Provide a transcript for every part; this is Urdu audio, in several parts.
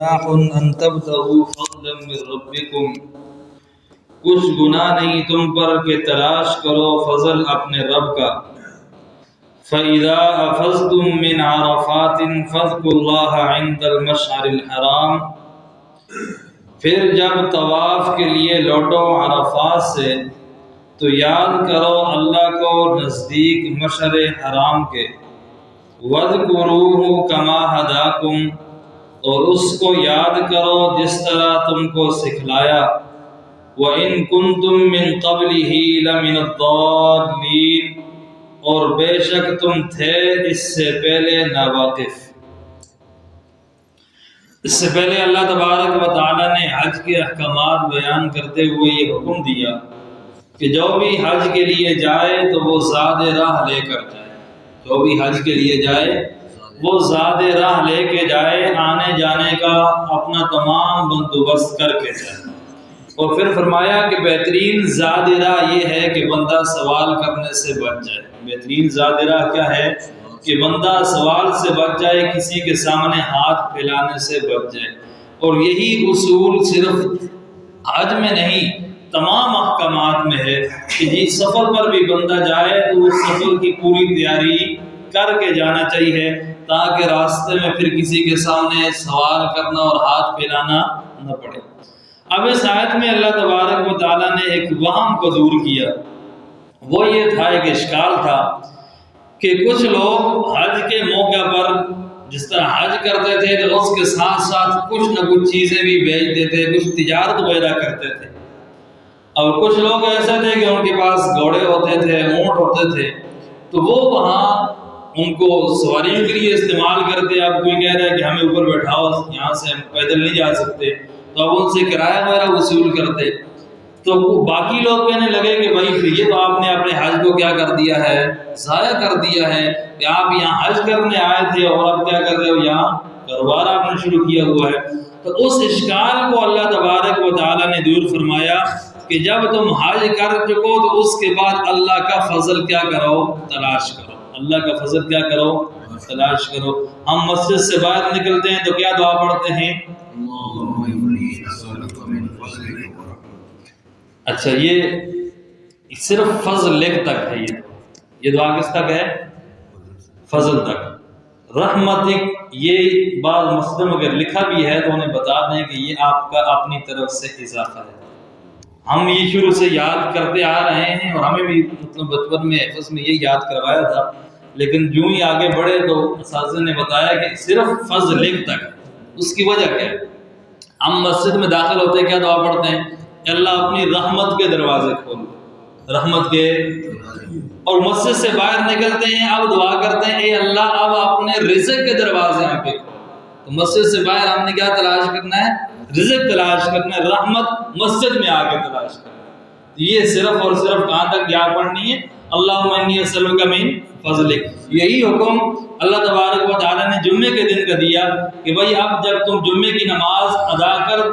ان تبتغوا فضلا من ربکم، کچھ گناہ نہیں تم پر کہ تلاش کرو فضل اپنے رب کا۔ فَإِذَا أَفَضْتُم مِّنْ عَرَفَاتٍ فَاذْكُرُوا اللَّهَ عِندَ الْمَشْعَرِ الْحَرَامِ، پھر جب طواف کے لیے لوٹو عرفات سے تو یاد کرو اللہ کو نزدیک مشعر حرام کے۔ وَاذْكُرُوهُ كَمَا هَدَاكُمْ، اور اس کو یاد کرو جس طرح تم کو سکھلایا۔ وَإِن كُنتُم مِّن قَبْلِهِ لَمِنَ الضَّالِّينَ، اور بے شک تم تھے اس سے پہلے ناواقف۔ اس سے پہلے اللہ تبارک و تعالی نے حج کے احکامات بیان کرتے ہوئے یہ حکم دیا کہ جو بھی حج کے لیے جائے تو وہ زاد راہ لے کر جائے۔ جو بھی حج کے لیے جائے وہ زاد راہ لے کے جائے، آنے جانے کا اپنا تمام بندوبست کر کے جائے۔ اور پھر فرمایا کہ بہترین زاد راہ یہ ہے کہ بندہ سوال کرنے سے بچ جائے۔ بہترین زاد راہ کیا ہے؟ کہ بندہ سوال سے بچ جائے، کسی کے سامنے ہاتھ پھیلانے سے بچ جائے۔ اور یہی اصول صرف حج میں نہیں تمام احکامات میں ہے کہ جی سفر پر بھی بندہ جائے تو اس سفر کی پوری تیاری کر کے جانا چاہیے، تاکہ راستے میں پھر کسی کے سامنے سوال کرنا اور ہاتھ پھیلانا نہ پڑے۔ اب اس آیت میں اللہ تبارک و تعالیٰ نے ایک وہم کو دور کیا، وہ یہ تھا، ایک اشکال تھا کہ کچھ لوگ حج کے موقع پر جس طرح حج کرتے تھے تو اس کے ساتھ ساتھ کچھ نہ کچھ چیزیں بھی بیچتے تھے، کچھ تجارت وغیرہ کرتے تھے۔ اور کچھ لوگ ایسے تھے کہ ان کے پاس گھوڑے ہوتے تھے، اونٹ ہوتے تھے، تو وہ وہاں ان کو سواریوں کے لیے استعمال کرتے۔ اب کوئی کہہ رہا ہے کہ ہمیں اوپر بیٹھاؤ، یہاں سے ہم پیدل نہیں جا سکتے، تو اب ان سے کرایہ وغیرہ وصول کرتے۔ تو باقی لوگ کہنے لگے کہ بھائی یہ تو آپ نے اپنے حج کو کیا کر دیا ہے، ضائع کر دیا ہے، کہ آپ یہاں حج کرنے آئے تھے اور اب کیا کر رہے ہو، یہاں کاروبار آپ نے شروع کیا ہوا ہے۔ تو اس اشکال کو اللہ تبارک و تعالیٰ نے دور فرمایا کہ جب تم حج کر چکو تو اس کے بعد اللہ کا فضل کیا کرو، تلاش کرو۔ اللہ کا فضل کیا کرو، تلاش کرو۔ ہم مسجد سے باہر نکلتے ہیں تو کیا دعا پڑھتے ہیں؟ اچھا، یہ صرف فضل لکھ تک ہے، یہ دعا کس تک ہے؟ فضل تک۔ رحمتک، یہ بعض مسلم اگر لکھا بھی ہے تو انہیں بتا دیں کہ یہ آپ کا اپنی طرف سے اضافہ ہے۔ ہم یہ شروع سے یاد کرتے آ رہے ہیں اور ہمیں بھی مطلب بچپن میں حفظ میں یہ یاد کروایا تھا، لیکن جو ہی آگے بڑھے تو اساتذہ نے بتایا کہ صرف فضل لکھ تک۔ اس کی وجہ کیا ہے؟ ہم مسجد میں داخل ہوتے کیا دعا پڑھتے ہیں؟ اللہ اپنی رحمت کے دروازے کھول، رحمت کے، اور مسجد سے باہر نکلتے ہیں اب دعا کرتے ہیں اے اللہ اب اپنے رزق کے دروازے ہم پہ کھول۔ تو مسجد سے باہر ہم نے کیا تلاش کرنا ہے؟ رزق تلاش کرنا ہے، رحمت مسجد میں آ کے تلاش کرنا ہے۔ یہ صرف اور صرف کہاں تک یاد پڑھنی ہے؟ اللہم انی اسألک من فضلک۔ یہی حکم اللہ تبارک و تعالیٰ نے جمعے کے دن کا دیا کہ بھائی اب جب تم جمعے کی نماز ادا کر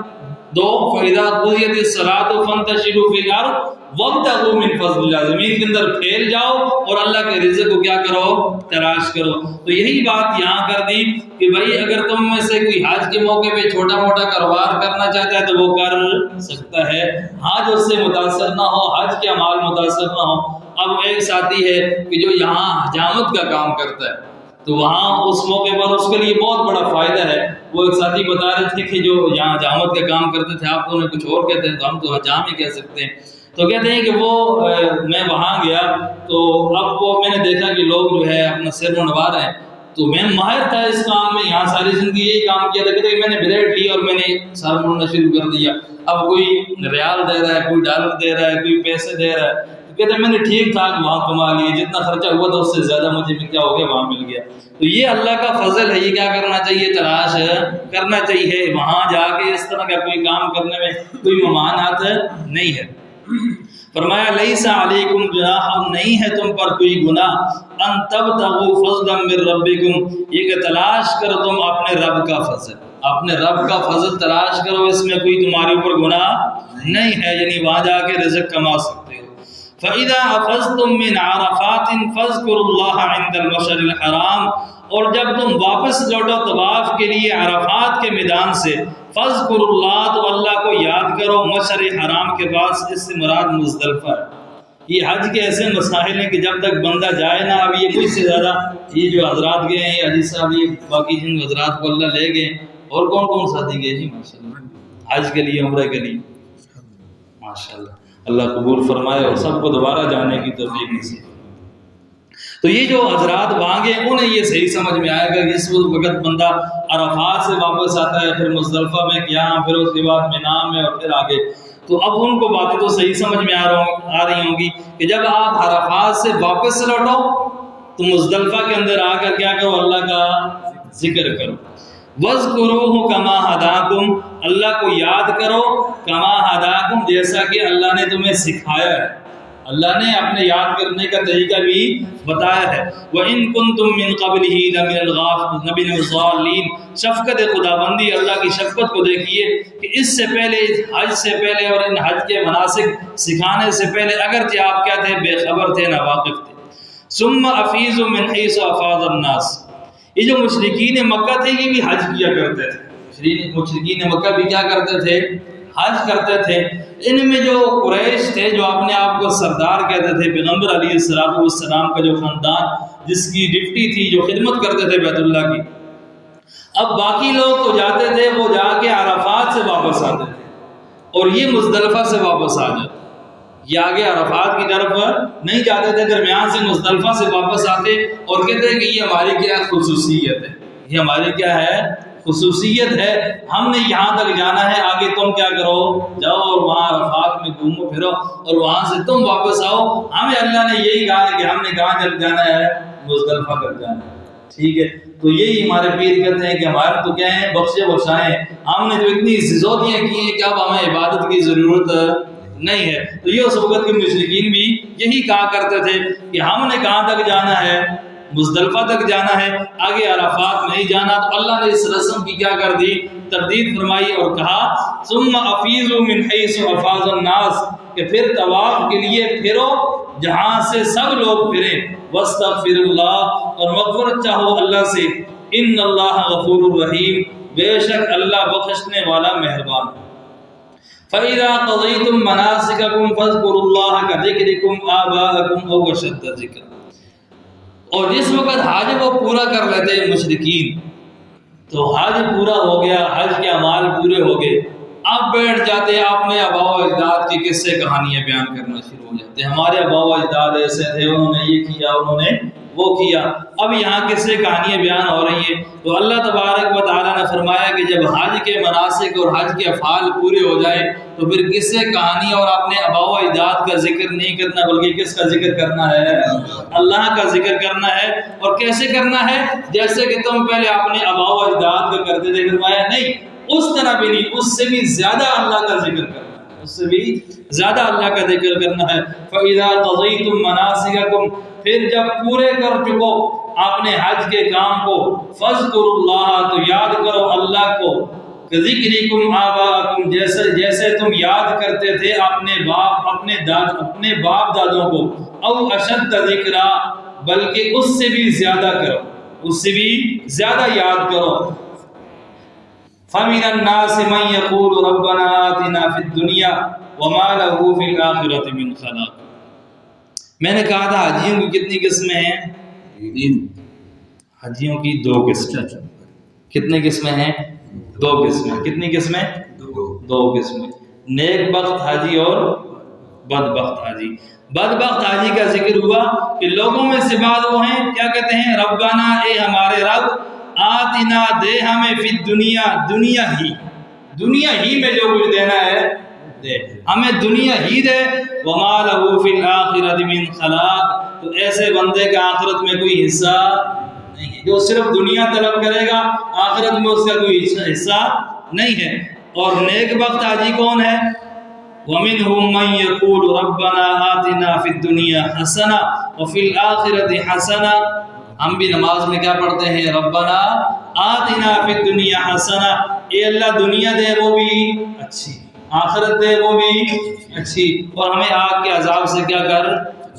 دو فَإِذَا قُضِيَتِ الصَّلَاةُ فَانتَشِرُوا فِي الْأَرْضِ وَابْتَغُوا مِن فَضْلِ اللَّهِ، زمین کے اندر پھیل جاؤ اور اللہ کے رزق کو کیا کرو، تلاش کرو۔ تو یہی بات یہاں کر دی کہ بھائی اگر تم میں سے کوئی حج کے موقع پہ چھوٹا موٹا کاروبار کرنا چاہتا ہے تو وہ کر سکتا ہے، حج اس سے متاثر نہ ہو، حج کے اعمال متاثر نہ ہو۔ اب ایک ساتھی ہے کہ جو یہاں حجامت کا کام کرتا ہے تو وہاں اس موقع پر اس کے لیے بہت بڑا فائدہ ہے۔ وہ ایک ساتھی بتا رہے تھے کہ جو یہاں حجامت کا کام کرتے تھے، آپ تو انہیں کچھ اور کہتے ہیں تو ہم تو حجام ہی کہہ سکتے ہیں، تو کہتے ہیں کہ وہ میں وہاں گیا تو اب وہ میں نے دیکھا کہ لوگ جو ہے اپنا سر منڈوا رہے ہیں، تو میں ماہر تھا اس کام میں، یہاں ساری زندگی یہی کام کیا تھا، کہتے ہیں کہ میں نے بلیڈ لی اور میں نے سر منڈنا شروع کر دیا۔ اب کوئی ریال دے رہا ہے، کوئی ڈالر دے رہا ہے، کوئی پیسے دے رہا ہے، کہتے ہیں میں نے ٹھیک ٹھاک وہاں کما لیے، جتنا خرچہ ہوا تھا اس سے زیادہ مجھے کیا ہو گیا، وہاں مل گیا۔ تو یہ اللہ کا فضل ہے، یہ کیا کرنا چاہیے، تلاش کرنا چاہیے۔ وہاں جا کے اس طرح کا کوئی کام کرنے میں کوئی ممانعت نہیں ہے۔ فرمایا لیس علیکم جناح، نہیں ہے تم پر کوئی گناہ، ان تبتغوا فضلا من ربکم، یہ کہ تلاش کرو تم اپنے رب کا فضل، اپنے رب کا فضل تلاش کرو، اس میں کوئی تمہارے اوپر گناہ نہیں ہے، یعنی وہاں جا کے رزق کما سکتے ہو۔ فَإِذَا أَفَضْتُم مِّنْ عَرَفَاتٍ فَاذْكُرُوا اللَّهَ عِندَ الْمَشْعَرِ الْحَرَامِ، اور جب تم واپس لوٹو طواف کے لیے عرفات کے میدان سے فاذکروا اللہ، تو اللہ کو یاد کرو مشعر حرام کے پاس، اس سے مراد مزدلفہ ہے۔ یہ حج کے ایسے مسائل ہیں کہ جب تک بندہ جائے نا، اب یہ کچھ سے زیادہ یہ جو حضرات گئے ہیں حاجی صاحب، یہ باقی جن حضرات کو اللہ لے گئے، اور کون کون ساتھی گئے جی ماشاءاللہ حج کے لیے، عمرہ کے لیے، ماشاءاللہ اللہ قبول فرمائے اور سب کو دوبارہ جانے کی توفیق نصیب۔ تو یہ جو حضرات وہاں گئے انہیں یہ صحیح سمجھ میں آئے گا کہ اس وقت بندہ عرفات سے واپس آتا ہے، پھر مزدلفہ میں کیا، پھر اس کے بعد مینا میں، اور پھر آگے، تو اب ان کو باتیں تو صحیح سمجھ میں آ رہی ہوں گی کہ جب آپ عرفات سے واپس لوٹو تو مزدلفہ کے اندر آ کر کیا کرو، اللہ کا ذکر کرو۔ وَاذْكُرُوهُ كَمَا هَدَاكُمْ، اللہ کو یاد کرو، کما ہداکم، جیسا کہ اللہ نے تمہیں سکھایا ہے، اللہ نے اپنے یاد کرنے کا طریقہ بھی بتایا ہے۔ وَإِن كُنتُم مِّن قَبْلِهِ لَمِنَ الضَّالِّينَ، شفقت خداوندی، اللہ کی شفقت کو دیکھیے کہ اس سے پہلے، حج سے پہلے اور ان حج کے مناسک سکھانے سے پہلے اگرچہ آپ کیا تھے، بے خبر تھے، ناواقف تھے۔ ثُمَّ أَفِيضُوا مِنْ حَيْثُ أَفَاضَ النَّاسُ، یہ جو مشرکین مکہ تھے یہ بھی حج کیا کرتے تھے، مشرکین مکہ بھی کیا کرتے تھے، حج کرتے تھے۔ ان میں جو قریش تھے، جو اپنے آپ کو سردار کہتے تھے، پیغمبر علیہ السلام کا جو خاندان جس کی ڈپٹی تھی، جو خدمت کرتے تھے بیت اللہ کی، اب باقی لوگ تو جاتے تھے، وہ جا کے عرفات سے واپس آتے تھے، اور یہ مزدلفہ سے واپس آ جاتے، یہ آگے عرفات کی طرف نہیں جاتے تھے، درمیان سے مزدلفہ سے واپس آتے اور کہتے ہیں کہ یہ ہماری کیا خصوصیت ہے، یہ ہماری کیا ہے، خصوصیت ہے، ہم نے یہاں تک جانا ہے، آگے تم کیا کرو، جاؤ اور وہاں عرفات میں گھومو پھرو اور وہاں سے تم واپس آؤ، ہمیں اللہ نے یہی کہا ہے کہ ہم نے کہاں تک جانا ہے، مزدلفہ تک جانا ہے، ٹھیک ہے۔ تو یہی ہمارے پیر کہتے ہیں کہ ہمارے تو کیا ہیں، بخشے بخشائیں، ہم نے جو اتنی زیادتیاں کی ہیں کہ اب ہمیں عبادت کی ضرورت نہیں ہے۔ تو یہ اس وقت کے مشرکین بھی یہی کہا کرتے تھے کہ ہم نے کہاں تک جانا ہے، مزدلفہ تک جانا ہے، آگے عرفات نہیں جانا۔ تو اللہ نے اس رسم کی کیا کر دی، تردید فرمائی اور کہا ثم افیضوا من حیث افاض الناس، کہ پھر طواف کے لیے پھرو جہاں سے سب لوگ پھریں، واستغفر اللہ، اور مغفرت چاہو اللہ سے، ان اللہ غفور الرحیم، بے شک اللہ بخشنے والا مہربان۔ فَإِذَا قَضَيْتُم مَّنَاسِكَكُمْ فَاذْكُرُوا اللَّهَ كَذِكْرِكُمْ آبَاءَكُمْ أَوْ أَشَدَّ ذِكْرًا، اور جس وقت حج وہ پورا کر لیتے مشرکین، تو حج پورا ہو گیا، حج کے اعمال پورے ہو گئے، اب بیٹھ جاتے ہیں اپنے آباء و اجداد کی قصے کہانیاں بیان کرنا شروع ہو جاتے ہیں، ہمارے آباء و اجداد ایسے تھے، انہوں نے یہ کیا، انہوں نے وہ کیا۔ اب یہاں قصے کہانیاں بیان ہو رہی ہیں، تو اللہ تبارک و تعالیٰ نے فرمایا کہ جب حج کے مناسک اور حج کے افعال پورے ہو جائے تو پھر قصے کہانی اور اپنے آباء و اجداد کا ذکر نہیں کرنا، بلکہ کس کا ذکر کرنا ہے، اللہ کا ذکر کرنا ہے۔ اور کیسے کرنا ہے، جیسے کہ تم پہلے اپنے آباء و اجداد کا کرتے تھے، فرمایا نہیں، اس طرح بھی نہیں، اس سے بھی زیادہ اللہ کا ذکر کرنا ہے، اس سے بھی زیادہ اللہ کا ذکر کرنا ہے۔ فَإِذَا قَضَيْتُم مَّنَاسِكَكُمْ، پھر جب پورے کر چکو اپنے حج کے کام کو، فَاذْكُرُوا اللَّهَ، تو یاد کرو اللہ کو، كَذِكْرِكُمْ آبَاءَكُمْ، جیسے تم یاد کرتے تھے اپنے باپ دادوں کو، او اشد ذکرا، بلکہ اس سے بھی زیادہ کرو، اس سے بھی زیادہ یاد کرو۔ فَمِنَ النَّاسِ مَن يَقُولُ رَبَّنَا آتِنَا فِي الدُّنْيَا وَمَا لَهُ فِي الْآخِرَةِ مِنْ خَلَاقٍ۔ میں نے کہا تھا حجیوں کی کتنی قسمیں ہیں، حجیوں کی 2 قسمیں۔ کتنی قسمیں ہیں، 2 قسمیں۔ کتنی قسمیں، 2 قسمیں، نیک بخت حاجی اور بدبخت حاجی۔ بدبخت حاجی کا ذکر ہوا کہ لوگوں میں سے بعض وہ ہیں کیا کہتے ہیں، ربنا، اے ہمارے رب، آتنا، دے ہمیں، فی الدنیا، دنیا ہی میں جو کچھ دینا ہے دے، ہمیں دنیا ہی دے، وما لہ فی الآخرۃ من خلاق، تو ایسے بندے کا آخرت میں کوئی حصہ نہیں ہے، جو صرف دنیا طلب کرے گا، آخرت میں اس کا کوئی حصہ نہیں ہے۔ اور نیک بخت حاجی کون ہے، وَمِنْهُمْ مَنْ يَقُولُ رَبَّنَا آتِنَا فِي الدُّنْيَا حَسَنَةً وَفِي الْآخِرَةِ حَسَنَةً۔ ہم بھی نماز میں کیا پڑھتے ہیں، ربنا آتنا فی الدنیا حسنہ، اے اللہ دنیا دے وہ بھی اچھی، آخرت دے وہ بھی اچھی، اور ہمیں آگ کے عذاب سے کیا کر،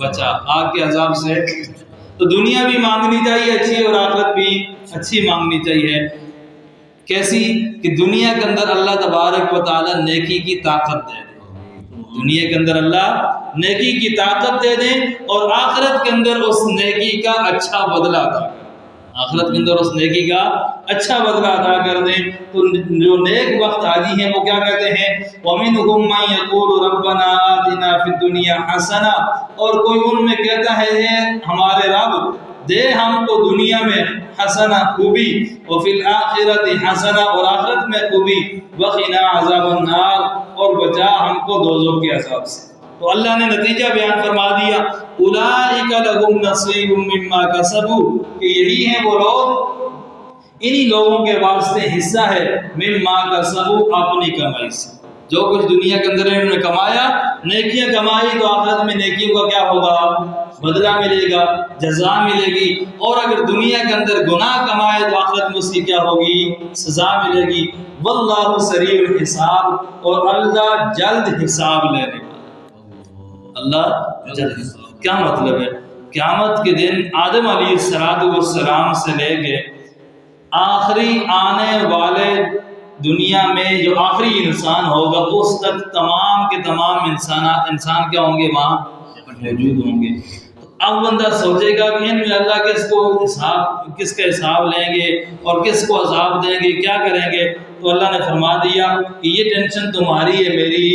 بچا، آگ کے عذاب سے تو دنیا بھی مانگنی چاہیے اچھی اور آخرت بھی اچھی مانگنی چاہیے۔ کیسی؟ کہ دنیا کے اندر اللہ تبارک و تعالیٰ نیکی کی طاقت دے دے، دنیا کے اندر اللہ نیکی کی طاقت دے دیں اور آخرت کے اندر اس نیکی کا اچھا بدلہ ادا کر دیں، آخرت کے اندر اس نیکی کا اچھا بدلہ ادا کر دیں۔ تو جو نیک وقت حاجی ہیں وہ کیا کہتے ہیں؟ وَمِنْهُمْ مَنْ يَقُولُ رَبَّنَا آتِنَا فِي الدُّنْيَا حَسَنَةً، اور کوئی ان میں کہتا ہے ہمارے رب دے ہم کو دنیا میں حسنہ خوبی، وفی الآخرت حسنہ اور آخرت میں خوبی، وقنا عذاب النار اور بچا ہم کو دوزخ کے عذاب سے۔ تو اللہ نے نتیجہ بیان فرما دیا، اولئک لہم نصیب مما کسبوا، کہ یہی ہیں وہ لوگ، انہی لوگوں کے واسطے حصہ ہے مما کسبوا، اپنی کمائی سے، جو کچھ دنیا کے اندر انہوں نے کمایا، نیکیاں کمائی، تو آخرت میں نیکیوں کا کیا ہوگا؟ بدلہ ملے گا، جزا ملے گی۔ اور اگر دنیا کے اندر گناہ کمائے تو آخرت میں اس کی کیا ہوگی؟ سزا ملے گی۔ واللہ سریع الحساب، اور اللہ جلد حساب لینے والا، اللہ جلد حساب۔ کیا مطلب ہے؟ قیامت کے دن آدم علیہ السلام سے لے کے آخری آنے والے دنیا میں جو آخری انسان ہوگا اس تک تمام کے تمام انسان کیا ہوں گے؟ وہاں موجود ہوں گے۔ اب بندہ سوچے گا کہ ان میں اللہ کس کا حساب لیں گے اور کس کو عذاب دیں گے، کیا کریں گے؟ تو اللہ نے فرما دیا کہ یہ ٹینشن تمہاری ہے، میری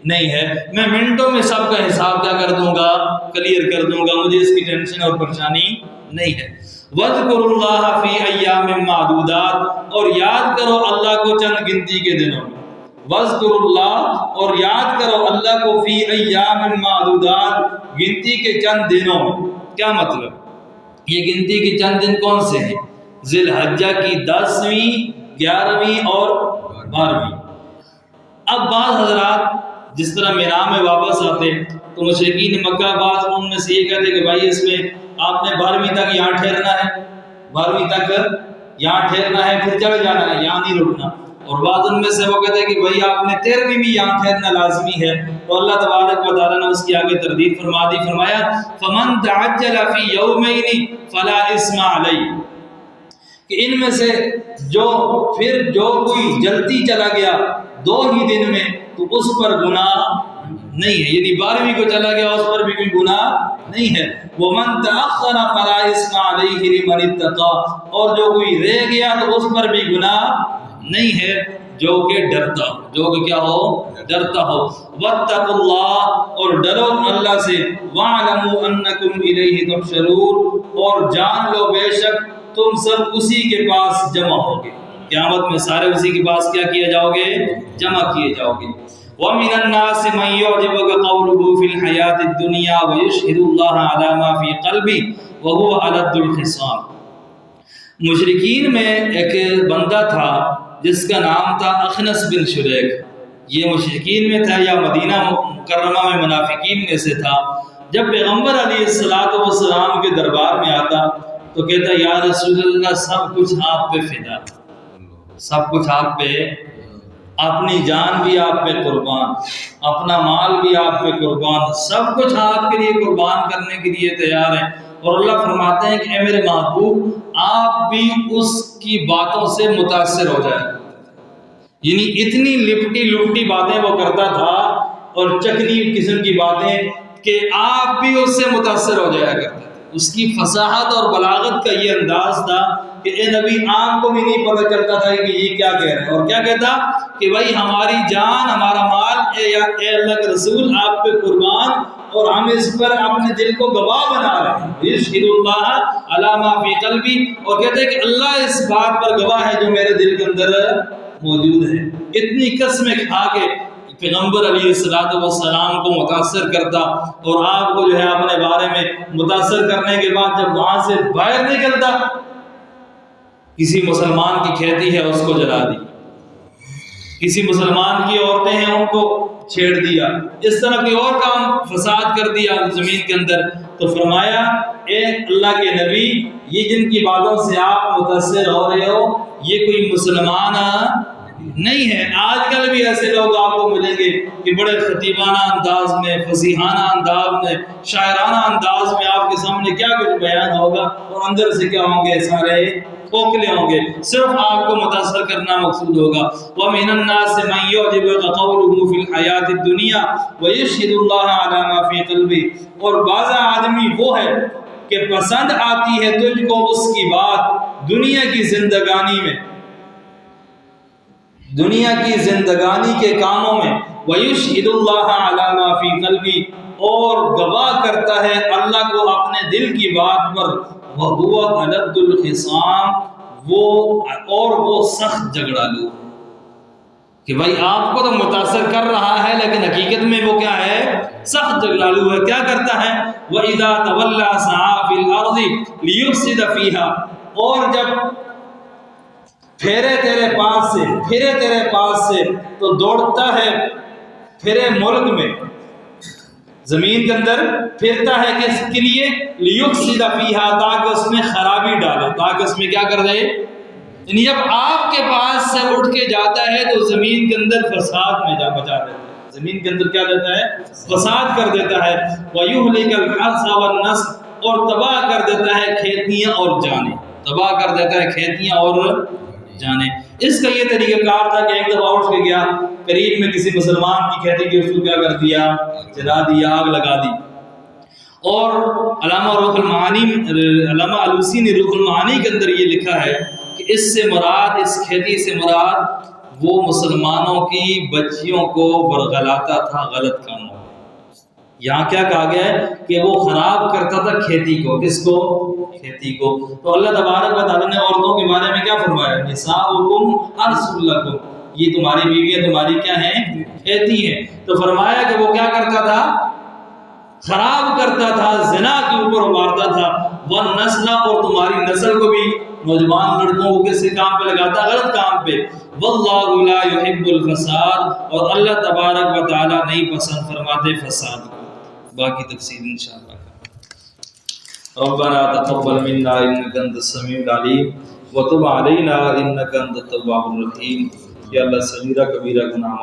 نہیں ہے، میں منٹوں میں سب کا حساب کیا کر دوں گا؟ کلیئر کر دوں گا، مجھے اس کی ٹینشن اور پریشانی نہیں ہے۔ وَاذْكُرُوا اللَّهَ فِي أَيَّامٍ مَّعْدُودَاتٍ، اور یاد کرو اللہ کو چند گنتی کے دنوں میں۔ وَاذْكُرُوا اللَّهَ، اور یاد کرو اللہ کو، فی ایام معدودات، گنتی کے چند دنوں میں۔ کیا مطلب؟ یہ گنتی کے چند دن کون سے ہیں؟ ذی الحجہ کی 10ویں، 11ویں اور 12ویں۔ اب بعض حضرات جس طرح مینا میں واپس آتے تو مشرکین مکہ بعض ان میں سے یہ کہتے کہ بھائی اس میں آپ نے 12ویں تک یہاں ٹھہرنا ہے، 12ویں تک یہاں ٹھہرنا ہے، پھر چڑھ جانا ہے، یہاں نہیں رکنا۔ اور بعض ان میں سے وہ کہتے ہیں کہ بھائی آپ نے 13ویں بھی یہاں ٹھہرنا لازمی ہے۔ تو اللہ تبارک و تعالیٰ نے اس کی آگے تردید فرما دی، فرمایا فَمَن تَعَجَّلَ فِي يَوْمَيْنِ فَلَا إِثْمَ عَلَيْهِ، کہ ان میں سے جو کوئی جلدی چلا گیا 2 ہی دن میں تو اس پر گناہ نہیں ہے، یعنی 12ویں کو چلا گیا اس پر بھی کوئی گناہ نہیں ہے۔ وَمَن تَأَخَّرَ فَلَا إِثْمَ عَلَيْهِ لِمَنِ اتَّقَىٰ، اور جو کوئی رہ گیا تو اس پر بھی گناہ نہیں ہے جو کہ ڈرتا ہو، جو کہ کیا ہو؟ ڈرتا ہو۔ وَاتَّقُوا اللَّهَ، اور ڈرو اللہ سے۔ وَاعْلَمُوا أَنَّكُمْ إِلَيْهِ تُحْشَرُونَ، اور جان لو بے شک تم سب اسی کے پاس جمع ہوگے، قیامت میں سارے اسی کے پاس کیا کیے جاؤ گے؟ جمع کیے جاؤ گے۔ وَمِنَ النَّاسِ مَن يُعْجِبُكَ قَوْلُهُ فِي الْحَيَاةِ الدُّنْيَا وَيُشْهِدُ اللَّهَ عَلَى مَا فِي قَلْبِهِ وَهُوَ أَلَدُّ الْخِصَامِ۔ مشرکین میں ایک بندہ تھا جس کا نام تھا اخنس بن شریک، یہ مشرکین میں تھا یا مدینہ مکرمہ میں منافقین میں سے تھا۔ جب پیغمبر علیہ السلام کے دربار میں آتا تو کہتا یا رسول اللہ سب کچھ آپ پہ فدا، سب کچھ آپ پہ، اپنی جان بھی آپ پہ قربان، اپنا مال بھی آپ پہ قربان، سب کچھ آپ کے لیے قربان کرنے کے لیے تیار ہیں۔ اور اللہ فرماتے ہیں کہ اے میرے محبوب آپ بھی اس کی باتوں سے متاثر ہو جائیں، یعنی اتنی لپٹی باتیں وہ کرتا تھا اور چکنی قسم کی باتیں کہ آپ بھی اس سے متاثر ہو جایا کرتے تھے۔ اس کی فصاحت اور بلاغت کا یہ انداز تھا کہ اے نبی آپ کو بھی نہیں پتہ چلتا تھا کہ یہ کیا کہہ رہے ہیں، اور کیا کہتا کہ بھائی ہماری جان ہمارا مال اے اللہ کے رسول آپ پہ قربان، اور ہم اس پر اپنے دل کو گواہ بنا رہے ہیں۔ یشہد اللہ علی ما فی قلبی، اور کہتے ہیں کہ اللہ اس بات پر گواہ ہے جو میرے دل کے اندر موجود ہے۔ اتنی قسمیں کھا کے پیغمبر علیہ السلام کو متاثر کرتا، اور آپ کو جو ہے اپنے بارے میں متاثر کرنے کے بعد جب وہاں سے باہر نکلتا کسی مسلمان کی کھیتی ہے اس کو جلا دی، کسی مسلمان کی عورتیں ہیں ان کو چھیڑ دیا، اس طرح کی اور کام فساد کر دیا زمین کے اندر۔ تو فرمایا اے اللہ کے نبی یہ جن کی باتوں سے آپ متاثر ہو رہے ہو یہ کوئی مسلمان نہیں ہے۔ آج کل بھی ایسے لوگ آپ کو ملیں گے کہ بڑے خطیبانہ انداز میں، فصیحانہ انداز میں، شاعرانہ انداز میں آپ کے سامنے کیا کچھ بیان ہوگا، اور اندر سے کیا ہوں گے، سارے کھوکھلے ہوں گے، صرف آپ کو متاثر کرنا مقصود ہوگا۔ وَمِنَ النَّاسِ مَن يُعْجِبُكَ قَوْلُهُ فِي الْحَيَاةِ الدُّنْيَا وَيُشْهِدُ اللَّهَ عَلَى مَا فِي قَلْبِهِ، اور بعض آدمی وہ ہے کہ پسند آتی ہے تجھ کو اس کی بات دنیا کی زندگانی میں، دنیا کی زندگانی کے کاموں میں، وَيُشْهِدُ اللَّهَ عَلَى مَا فِي قَلْبِهِ، اور گواہ کرتا ہے اللہ کو اپنے دل کی بات پر، وَهُوَ أَلَدُّ الْخِصَامِ، وہ سخت جھگڑالو، کہ بھائی آپ کو تو متاثر کر رہا ہے لیکن حقیقت میں وہ کیا ہے، سخت جھگڑالو ہے۔ کیا کرتا ہے، وَإِذَا تَوَلَّى سَعَىٰ فِي الْأَرْضِ لِيُفْسِدَ فِيهَا، اور جب پھرے تیرے پاس سے تو دوڑتا ہے پھرے ملک میں، زمین کے اندر پھرتا ہے کس کے لیے، لِيُفْسِدَ فِيهَا، تاکہ اس میں خرابی ڈالے، تاکہ اس میں کیا کر دے، یعنی جب آپ کے پاس سے اٹھ کے جاتا ہے تو زمین کے اندر فساد میں بچا دیتا ہے، زمین کے اندر کیا دیتا ہے، فساد کر دیتا ہے۔ وَيُهْلِكَ الْحَرْثَ وَالنَّسْلَ، اور تباہ کر دیتا ہے کھیتیاں اور جانیں، تباہ کر دیتا ہے کھیتیاں اور جانیں۔ اس کا یہ طریقہ کار تھا کہ ایک دفعہ اٹھ کے گیا، قریب میں کسی مسلمان کی کھیتی کی، اس کو کیا کر دیا، جلا دیا، آگ لگا دی۔ اور علامہ علوسی نے روح المعانی کے اندر یہ لکھا ہے کہ اس سے مراد، اس کھیتی سے مراد وہ مسلمانوں کی بچیوں کو ورغلاتا تھا غلط کاموں میں۔ یہاں کیا کہا گیا ہے کہ وہ خراب کرتا تھا کھیتی کو، کس کو، کھیتی کو۔ تو اللہ تبارک و تعالیٰ نے عورتوں کے بارے میں کیا فرمایا، نساؤکم حرث لکم، یہ تمہاری بیویاں تمہاری کیا ہیں، کھیتی ہیں۔ تو فرمایا کہ وہ کیا کرتا تھا، خراب کرتا تھا، زنا کے اوپر مارتا تھا، والنسل، اور تمہاری نسل کو بھی، نوجوان لڑکوں کو کس کام پہ لگاتا، غلط کام پہ۔ واللہ لا يحب الفساد، اور اللہ تبارک و تعالیٰ نہیں پسند فرماتے فساد کو۔ باقی تفصیل انشاءاللہ۔ ربنا تقبل منا انك انت السميع العليم وتب علينا انك انت التواب الرحيم۔ یا اللہ صغیرہ کبیرہ گناہ